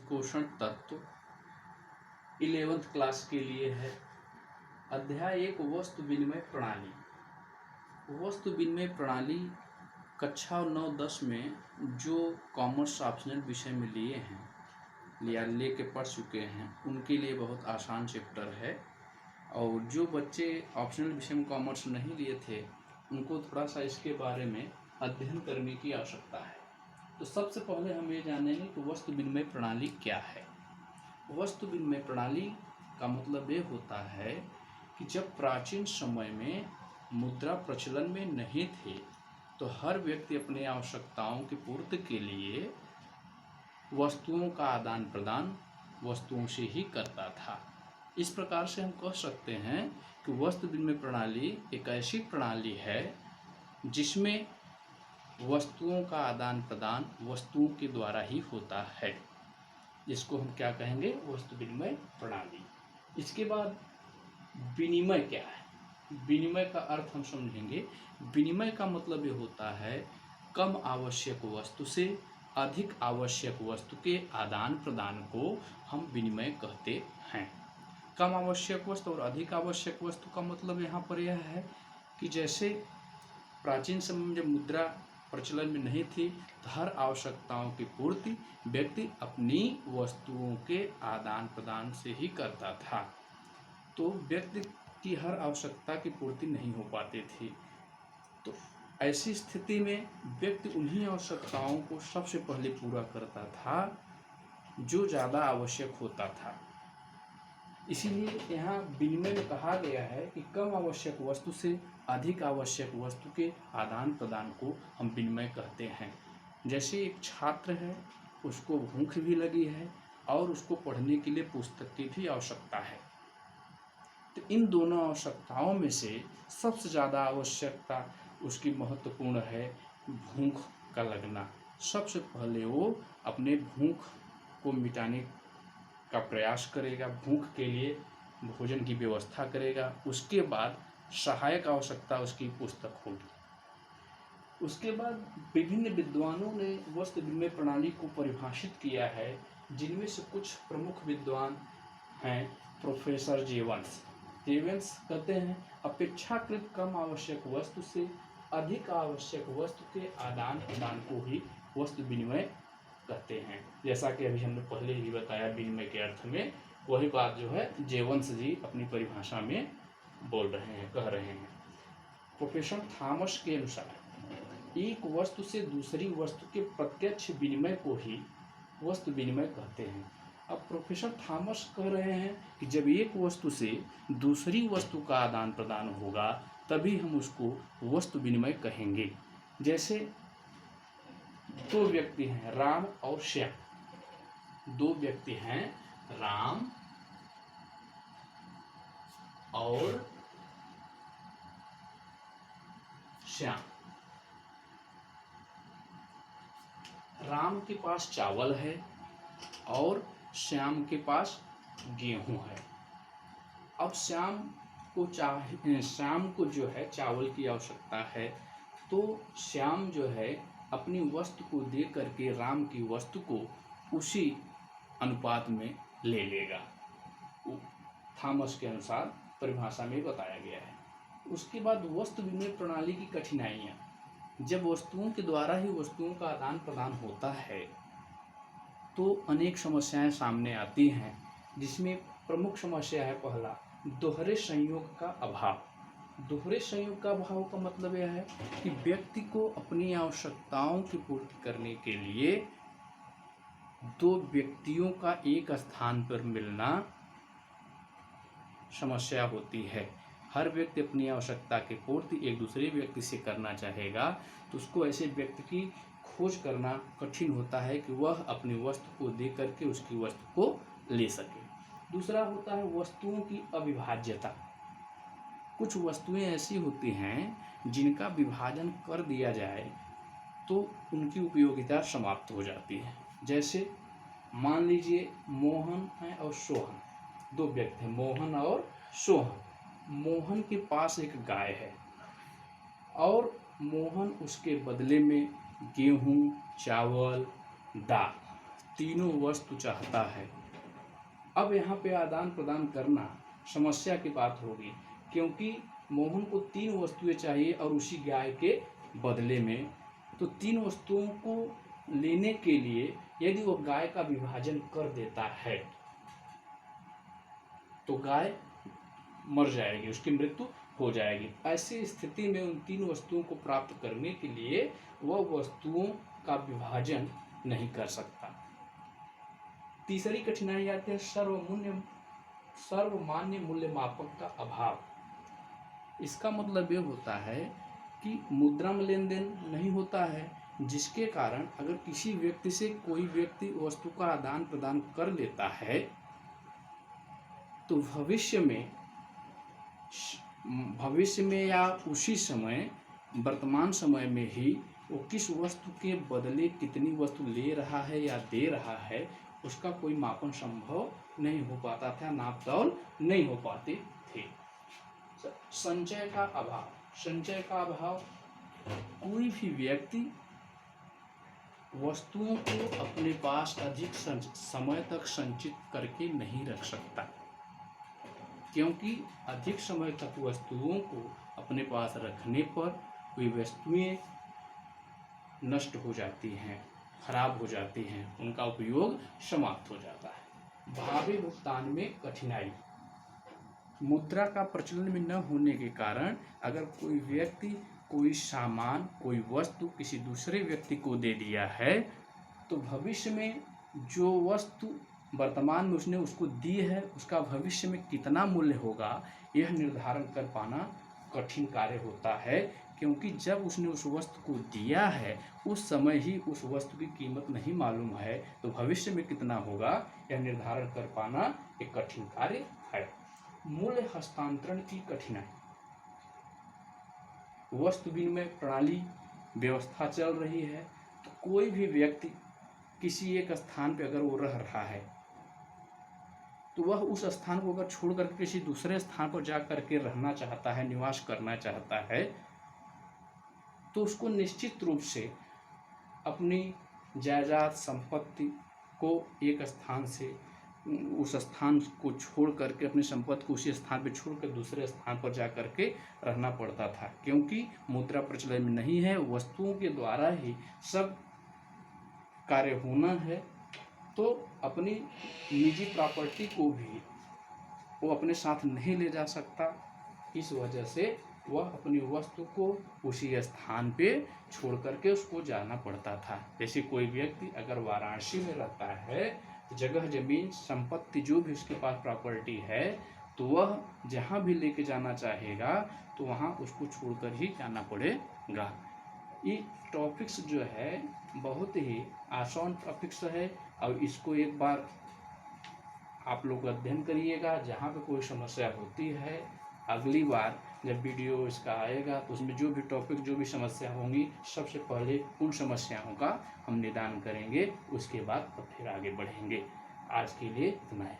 उद्घोषण तत्व 11th class के लिए है। अध्याय 1 वस्तु विनिमय प्रणाली। वस्तु विनिमय प्रणाली कक्षा 9-10 में जो कॉमर्स ऑप्शनल विषय में लिए हैं या लेके पढ़ चुके हैं उनके लिए बहुत आसान चैप्टर है, और जो बच्चे ऑप्शनल विषय में कॉमर्स नहीं लिए थे उनको थोड़ा सा इसके बारे में अध्ययन करने की आवश्यकता है। तो सबसे पहले हम ये जानेंगे कि वस्तु विनिमय प्रणाली क्या है। वस्तु विनिमय प्रणाली का मतलब ये होता है कि जब प्राचीन समय में मुद्रा प्रचलन में नहीं थे तो हर व्यक्ति अपनी आवश्यकताओं की पूर्ति के लिए वस्तुओं का आदान प्रदान वस्तुओं से ही करता था। इस प्रकार से हम कह सकते हैं कि वस्तु विनिमय प्रणाली एक ऐसी प्रणाली है जिसमें वस्तुओं का आदान प्रदान वस्तुओं के द्वारा ही होता है, जिसको हम क्या कहेंगे, वस्तु विनिमय प्रणाली। इसके बाद विनिमय क्या है। विनिमय का अर्थ हम समझेंगे। विनिमय का मतलब ये होता है कम आवश्यक वस्तु से अधिक आवश्यक वस्तु के आदान प्रदान को हम विनिमय कहते हैं। कम आवश्यक वस्तु और अधिक आवश्यक वस्तु का मतलब यहाँ पर यह है कि जैसे प्राचीन समय में जब मुद्रा प्रचलन में नहीं थी तो हर आवश्यकताओं की पूर्ति व्यक्ति अपनी वस्तुओं के आदान प्रदान से ही करता था, तो व्यक्ति की हर आवश्यकता की पूर्ति नहीं हो पाती थी। तो ऐसी स्थिति में व्यक्ति उन्हीं आवश्यकताओं को सबसे पहले पूरा करता था जो ज़्यादा आवश्यक होता था। इसीलिए यहाँ विनिमय में कहा गया है कि कम आवश्यक वस्तु से अधिक आवश्यक वस्तु के आदान प्रदान को हम विनिमय कहते हैं। जैसे एक छात्र है, उसको भूख भी लगी है और उसको पढ़ने के लिए पुस्तक की भी आवश्यकता है, तो इन दोनों आवश्यकताओं में से सबसे ज़्यादा आवश्यकता उसकी महत्वपूर्ण है भूख का लगना। सबसे पहले वो अपने भूख को मिटाने का प्रयास करेगा, भूख के लिए भोजन की व्यवस्था करेगा। उसके बाद सहायक आवश्यकता उसकी पुस्तक होगी। उसके बाद विभिन्न विद्वानों ने वस्तु विनिमय प्रणाली को परिभाषित किया है, जिनमें से कुछ प्रमुख विद्वान हैं प्रोफेसर जेवंस। जेवंस कहते हैं अपेक्षाकृत कम आवश्यक वस्तु से अधिक आवश्यक वस्तु के आदान प्रदान को ही वस्तु विनिमय कहते हैं। जैसा कि अभी हमने पहले ही बताया विनिमय के अर्थ में, वही बात जो है जेवंस जी अपनी परिभाषा में बोल रहे हैं, कह रहे हैं। प्रोफेसर थॉमस के अनुसार एक वस्तु से दूसरी वस्तु के प्रत्यक्ष विनिमय को ही वस्तु विनिमय कहते हैं। अब प्रोफेसर थॉमस कह रहे हैं कि जब एक वस्तु से दूसरी वस्तु का आदान प्रदान होगा तभी हम उसको वस्तु विनिमय कहेंगे। जैसे दो व्यक्ति हैं राम और श्याम। दो व्यक्ति हैं राम और श्याम। राम के पास चावल है और श्याम के पास गेहूं है। अब श्याम को जो है चावल की आवश्यकता है, तो श्याम जो है अपनी वस्तु को दे करके राम की वस्तु को उसी अनुपात में ले लेगा। थॉमस के अनुसार परिभाषा में बताया गया है। उसके बाद वस्तु विनिमय प्रणाली की कठिनाइयाँ। जब वस्तुओं के द्वारा ही वस्तुओं का आदान प्रदान होता है तो अनेक समस्याएं सामने आती हैं, जिसमें प्रमुख समस्या है पहला दोहरे संयोग का अभाव। दोहरे संयोग का अभाव का मतलब यह है कि व्यक्ति को अपनी आवश्यकताओं की पूर्ति करने के लिए दो व्यक्तियों का एक स्थान पर मिलना समस्या होती है। हर व्यक्ति अपनी आवश्यकता की पूर्ति एक दूसरे व्यक्ति से करना चाहेगा तो उसको ऐसे व्यक्ति की खोज करना कठिन होता है कि वह अपनी वस्तु को दे करके उसकी वस्तु को ले सके। दूसरा होता है वस्तुओं की अविभाज्यता। कुछ वस्तुएं ऐसी होती हैं जिनका विभाजन कर दिया जाए तो उनकी उपयोगिता समाप्त हो जाती है। जैसे मान लीजिए मोहन है और सोहन, दो व्यक्ति हैं मोहन और सोहन। मोहन के पास एक गाय है और मोहन उसके बदले में गेहूं, चावल, दाल तीनों वस्तु चाहता है। अब यहाँ पे आदान प्रदान करना समस्या की बात होगी, क्योंकि मोहन को 3 वस्तुएं चाहिए और उसी गाय के बदले में। तो 3 वस्तुओं को लेने के लिए यदि वो गाय का विभाजन कर देता है तो गाय मर जाएगी, उसकी मृत्यु हो जाएगी। ऐसी स्थिति में उन 3 वस्तुओं को प्राप्त करने के लिए वह वस्तुओं का विभाजन नहीं कर सकता। तीसरी कठिनाई आती है सर्वमान्य मूल्य मापक का अभाव। इसका मतलब ये होता है कि मुद्रा में लेन देन नहीं होता है, जिसके कारण अगर किसी व्यक्ति से कोई व्यक्ति वस्तु का आदान प्रदान कर लेता है तो भविष्य में या उसी समय वर्तमान समय में ही वो किस वस्तु के बदले कितनी वस्तु ले रहा है या दे रहा है उसका कोई मापन संभव नहीं हो पाता था, नाप तौल नहीं हो पाते थे। संचय का अभाव, कोई भी व्यक्ति वस्तुओं को अपने पास अधिक समय तक संचित करके नहीं रख सकता, क्योंकि अधिक समय तक वस्तुओं को अपने पास रखने पर वे वस्तुएं नष्ट हो जाती हैं, खराब हो जाती हैं, उनका उपयोग समाप्त हो जाता है। भावी भुगतान में कठिनाई, मुद्रा का प्रचलन में न होने के कारण अगर कोई व्यक्ति कोई सामान कोई वस्तु किसी दूसरे व्यक्ति को दे दिया है तो भविष्य में जो वस्तु वर्तमान में उसने उसको दी है उसका भविष्य में कितना मूल्य होगा यह निर्धारण कर पाना कठिन कार्य होता है, क्योंकि जब उसने उस वस्तु को दिया है उस समय ही उस वस्तु की कीमत नहीं मालूम है, तो भविष्य में कितना होगा यह निर्धारण कर पाना एक कठिन कार्य है। मूल्य हस्तांतरण की कठिनाई, वस्तु विनिमय प्रणाली व्यवस्था चल रही है तो कोई भी व्यक्ति किसी एक स्थान पर अगर वो रह रहा है तो वह उस स्थान को अगर छोड़ करके किसी दूसरे स्थान पर जा करके रहना चाहता है, निवास करना चाहता है, तो उसको निश्चित रूप से अपनी जायदाद संपत्ति को एक स्थान से उस स्थान को छोड़ करके अपनी संपत्ति को उसी स्थान पर छोड़ कर दूसरे स्थान पर जा करके रहना पड़ता था, क्योंकि मुद्रा प्रचलन में नहीं है, वस्तुओं के द्वारा ही सब कार्य होना है। तो अपनी निजी प्रॉपर्टी को भी वो अपने साथ नहीं ले जा सकता, इस वजह से वह अपनी वस्तु को उसी स्थान पे छोड़ करके उसको जाना पड़ता था। जैसे कोई व्यक्ति अगर वाराणसी में रहता है तो जगह जमीन संपत्ति जो भी उसके पास प्रॉपर्टी है तो वह जहाँ भी लेके जाना चाहेगा तो वहाँ उसको छोड़कर ही जाना पड़ेगा। ये टॉपिक्स जो है बहुत ही आसान टॉपिक्स है और इसको एक बार आप लोग अध्ययन करिएगा। जहाँ पे कोई समस्या होती है अगली बार जब वीडियो इसका आएगा तो उसमें जो भी टॉपिक जो भी समस्या होंगी सबसे पहले उन समस्याओं का हम निदान करेंगे, उसके बाद फिर आगे बढ़ेंगे। आज के लिए इतना है।